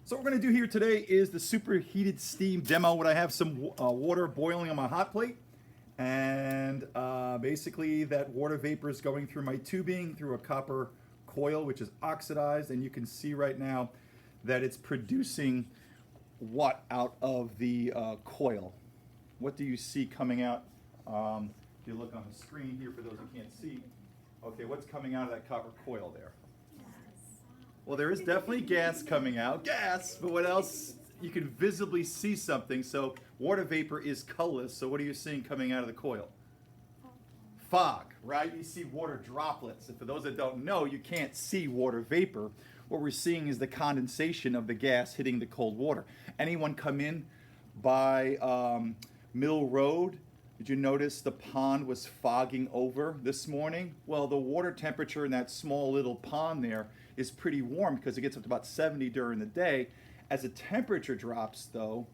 So what we're going to do here today is the superheated steam demo. When I have some water boiling on my hot plate, and basically that water vapor is going through my tubing through a copper coil, which is oxidized, and you can see right now that it's producing what out of the coil. What do you see coming out? If you look on the screen here, for those who can't see, okay, what's coming out of that copper coil there? Well, there is definitely gas coming out. Gas! But what else? You can visibly see something. So water vapor is colorless. So what are you seeing coming out of the coil? Fog, right? You see water droplets. And for those that don't know, you can't see water vapor. What we're seeing is the condensation of the gas hitting the cold water. Anyone come in by Mill Road? Did you notice the pond was fogging over this morning? Well, the water temperature in that small little pond there is pretty warm because it gets up to about 70 during the day. As the temperature drops, though,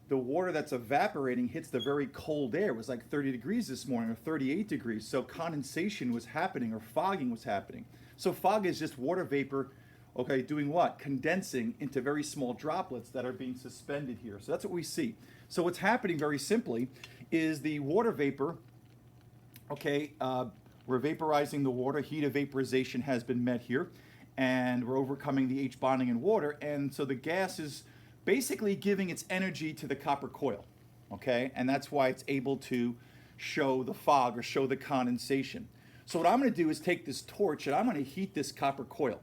the water that's evaporating hits the very cold air. It was like 30 degrees this morning or 38 degrees. So condensation was happening or fogging was happening. So fog is just water vapor, okay, doing what? Condensing into very small droplets that are being suspended here. So that's what we see. So what's happening very simply is the water vapor, okay, we're vaporizing the water. Heat of vaporization has been met here, and we're overcoming the H bonding in water, and so the gas is basically giving its energy to the copper coil, okay, and that's why it's able to show the fog or show the condensation. So what I'm going to do is take this torch and I'm going to heat this copper coil.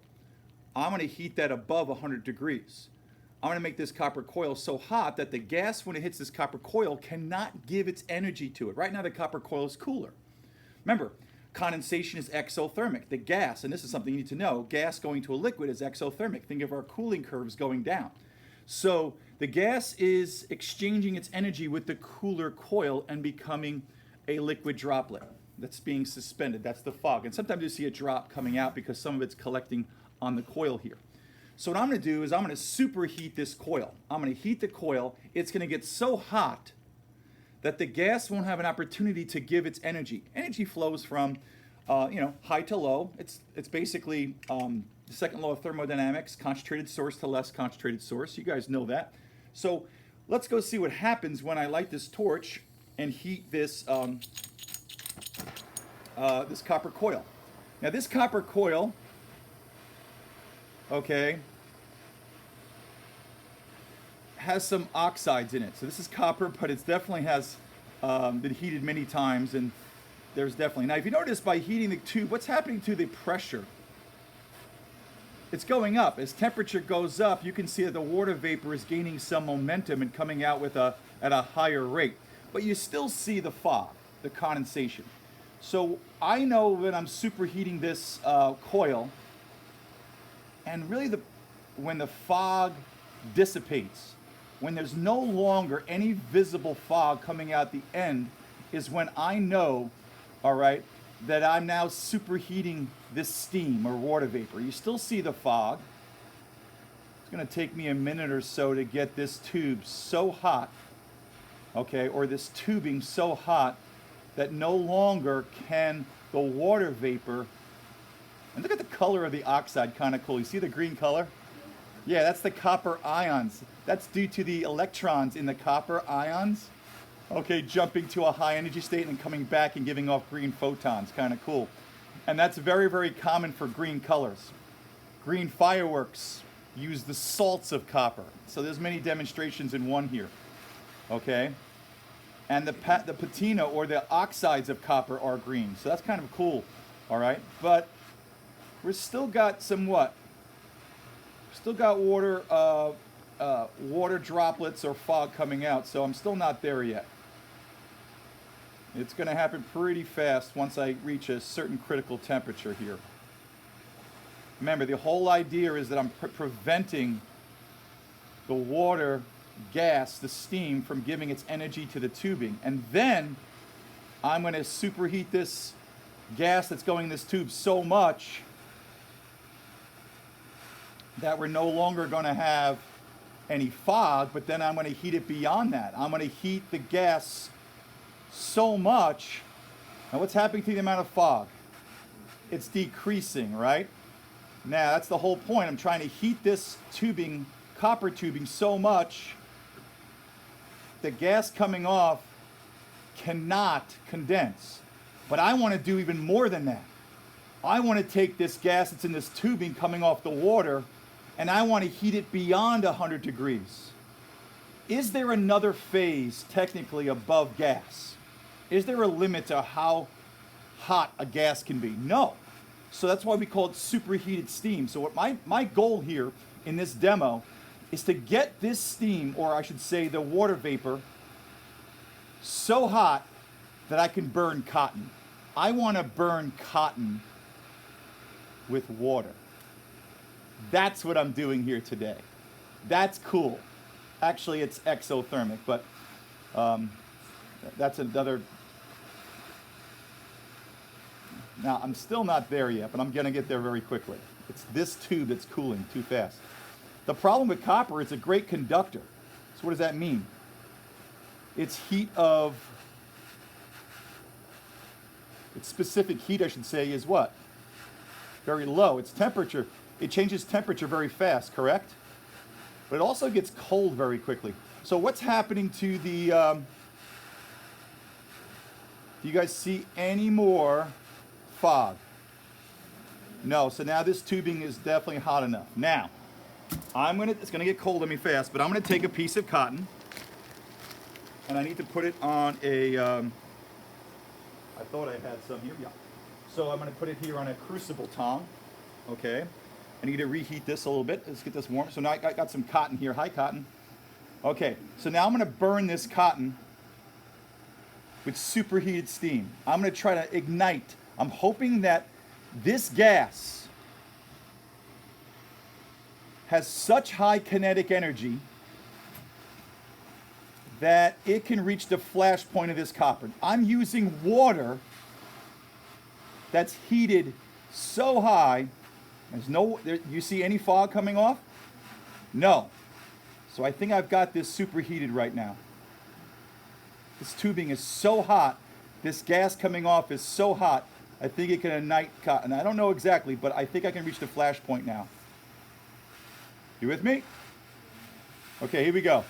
I'm going to heat that above 100 degrees. I'm going to make this copper coil so hot that the gas, when it hits this copper coil, cannot give its energy to it. Right now, the copper coil is cooler. Remember, condensation is exothermic. The gas, and this is something you need to know, gas going to a liquid is exothermic. Think of our cooling curves going down. So the gas is exchanging its energy with the cooler coil and becoming a liquid droplet that's being suspended. That's the fog. And sometimes you see a drop coming out because some of it's collecting on the coil here. So what I'm going to do is I'm going to superheat this coil. I'm going to heat the coil. It's going to get so hot that the gas won't have an opportunity to give its energy. Energy flows from, high to low. It's basically the second law of thermodynamics: concentrated source to less concentrated source. You guys know that. So let's go see what happens when I light this torch and heat this this copper coil. Now this copper coil, okay, has some oxides in it. So this is copper, but it definitely has been heated many times, and there's definitely. Now if you notice, by heating the tube, what's happening to the pressure? It's going up. As temperature goes up, you can see that the water vapor is gaining some momentum and coming out with at a higher rate. But you still see the fog, the condensation. So I know that I'm superheating this coil, and really when the fog dissipates, when there's no longer any visible fog coming out the end, is when I know, all right, that I'm now superheating this steam or water vapor. You still see the fog. It's going to take me a minute or so to get this tube so hot, okay, or this tubing so hot that no longer can the water vapor. And look at the color of the oxide, kind of cool. You see the green color? Yeah, that's the copper ions. That's due to the electrons in the copper ions, okay, jumping to a high energy state and coming back and giving off green photons. Kind of cool. And that's very, very common for green colors. Green fireworks use the salts of copper. So there's many demonstrations in one here, okay? And the patina, or the oxides of copper, are green. So that's kind of cool, all right? But we're still got some what? Still got water droplets or fog coming out, so I'm still not there yet. It's going to happen pretty fast once I reach a certain critical temperature here. Remember, the whole idea is that I'm preventing the water, gas, the steam, from giving its energy to the tubing. And then I'm going to superheat this gas that's going in this tube so much that we're no longer going to have any fog, but then I'm going to heat it beyond that. I'm going to heat the gas so much. Now what's happening to the amount of fog? It's decreasing, right? Now that's the whole point. I'm trying to heat this tubing copper tubing so much, the gas coming off cannot condense. But I want to do even more than that. I want to take this gas that's in this tubing coming off the water, and I want to heat it beyond 100 degrees. Is there another phase technically above gas? Is there a limit to how hot a gas can be? No. So that's why we call it superheated steam. So what my goal here in this demo is to get this steam, or I should say the water vapor, so hot that I can burn cotton. I want to burn cotton with water. That's what I'm doing here today. That's cool. Actually, it's exothermic, but that's another. Now, I'm still not there yet, but I'm going to get there very quickly. It's this tube that's cooling too fast. The problem with copper, it's a great conductor. So what does that mean? Its heat of, its specific heat, I should say, is what? Very low. Its temperature, it changes temperature very fast, correct? But it also gets cold very quickly. So what's happening to the, do you guys see any more fog? No, so now this tubing is definitely hot enough. Now, it's gonna get cold on me fast, but I'm gonna take a piece of cotton and I need to put it on a, I thought I had some here, yeah. So I'm gonna put it here on a crucible tong, okay? I need to reheat this a little bit. Let's get this warm. So now I got some cotton here. Hi, cotton. Okay, so now I'm gonna burn this cotton with superheated steam. I'm gonna try to ignite. I'm hoping that this gas has such high kinetic energy that it can reach the flash point of this copper. I'm using water that's heated so high. You see any fog coming off? No. So I think I've got this superheated right now. This tubing is so hot, this gas coming off is so hot, I think it can ignite cotton. I don't know exactly, but I think I can reach the flash point now. You with me? Okay, here we go.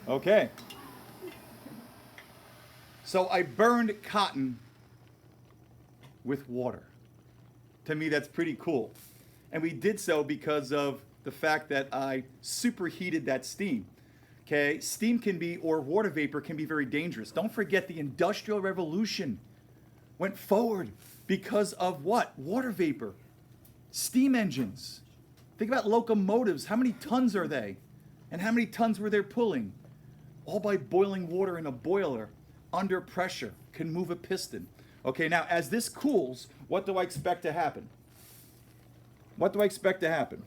Okay. So I burned cotton with water. To me, that's pretty cool. And we did so because of the fact that I superheated that steam. Okay, steam can be, or water vapor can be very dangerous. Don't forget the Industrial Revolution went forward because of what? Water vapor. Steam engines. Think about locomotives. How many tons are they? And how many tons were they pulling? All by boiling water in a boiler under pressure can move a piston. Okay, now as this cools, what do I expect to happen? What do I expect to happen?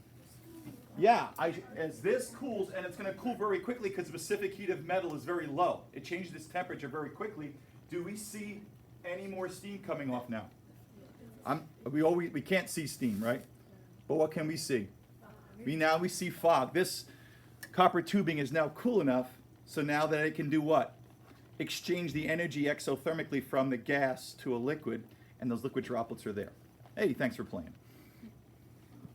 Yeah, as this cools, and it's going to cool very quickly because the specific heat of metal is very low. It changes its temperature very quickly. Do we see any more steam coming off now? We can't see steam, right? But what can we see? We see fog. This copper tubing is now cool enough, so now that it can do what? Exchange the energy exothermically from the gas to a liquid, and those liquid droplets are there. Hey, thanks for playing.